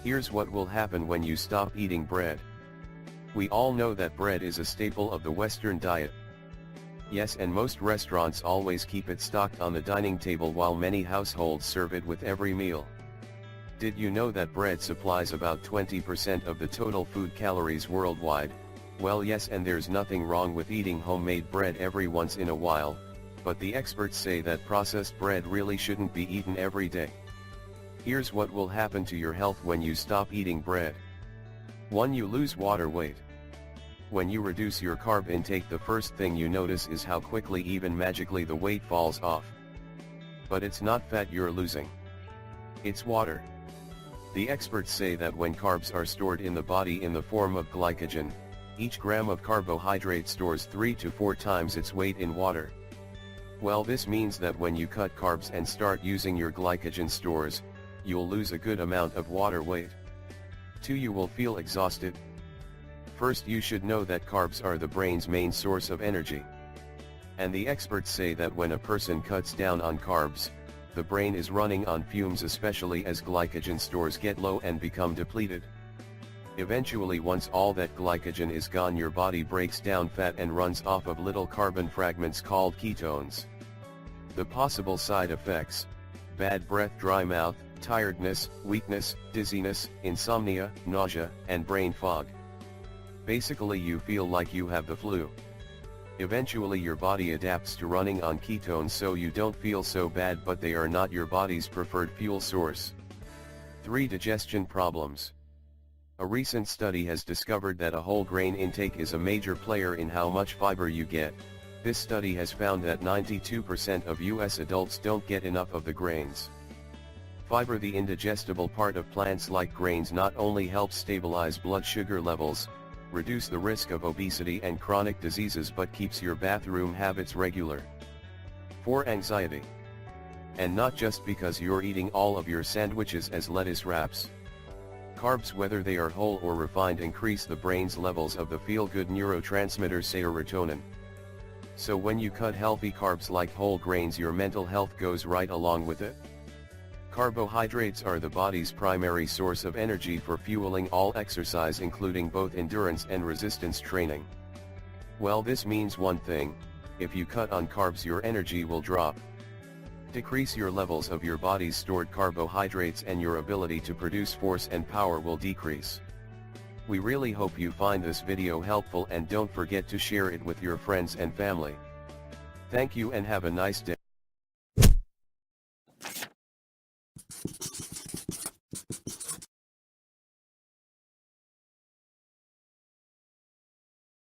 Here's what will happen when you stop eating bread. We all know that bread is a staple of the Western diet. Yes, and most restaurants always keep it stocked on the dining table while many households serve it with every meal. Did you know that bread supplies about 20% of the total food calories worldwide? Well, yes, and there's nothing wrong with eating homemade bread every once in a while, but the experts say that processed bread really shouldn't be eaten every day. Here's what will happen to your health when you stop eating bread. 1. You lose water weight. When you reduce your carb intake, the first thing you notice is how quickly, even magically, the weight falls off. But it's not fat you're losing. It's water. The experts say that when carbs are stored in the body in the form of glycogen, each gram of carbohydrate stores 3 to 4 times its weight in water. Well, this means that when you cut carbs and start using your glycogen stores, you'll lose a good amount of water weight. 2. You will feel exhausted. First, you should know that carbs are the brain's main source of energy. And the experts say that when a person cuts down on carbs, the brain is running on fumes, especially as glycogen stores get low and become depleted. Eventually, once all that glycogen is gone, your body breaks down fat and runs off of little carbon fragments called ketones. The possible side effects: bad breath, dry mouth, tiredness, weakness, dizziness, insomnia, nausea, and brain fog. Basically, you feel like you have the flu. Eventually your body adapts to running on ketones, so you don't feel so bad, but they are not your body's preferred fuel source. 3. Digestion problems. A recent study has discovered that a whole grain intake is a major player in how much fiber you get. This study has found that 92% of US adults don't get enough of the grains. Fiber, the indigestible part of plants like grains, not only helps stabilize blood sugar levels, reduce the risk of obesity and chronic diseases, but keeps your bathroom habits regular. 4. Anxiety. And not just because you're eating all of your sandwiches as lettuce wraps. Carbs, whether they are whole or refined, increase the brain's levels of the feel-good neurotransmitter serotonin. So when you cut healthy carbs like whole grains, your mental health goes right along with it. Carbohydrates are the body's primary source of energy for fueling all exercise, including both endurance and resistance training. Well, this means one thing: if you cut on carbs, your energy will drop. Decrease your levels of your body's stored carbohydrates, and your ability to produce force and power will decrease. We really hope you find this video helpful, and don't forget to share it with your friends and family. Thank you and have a nice day.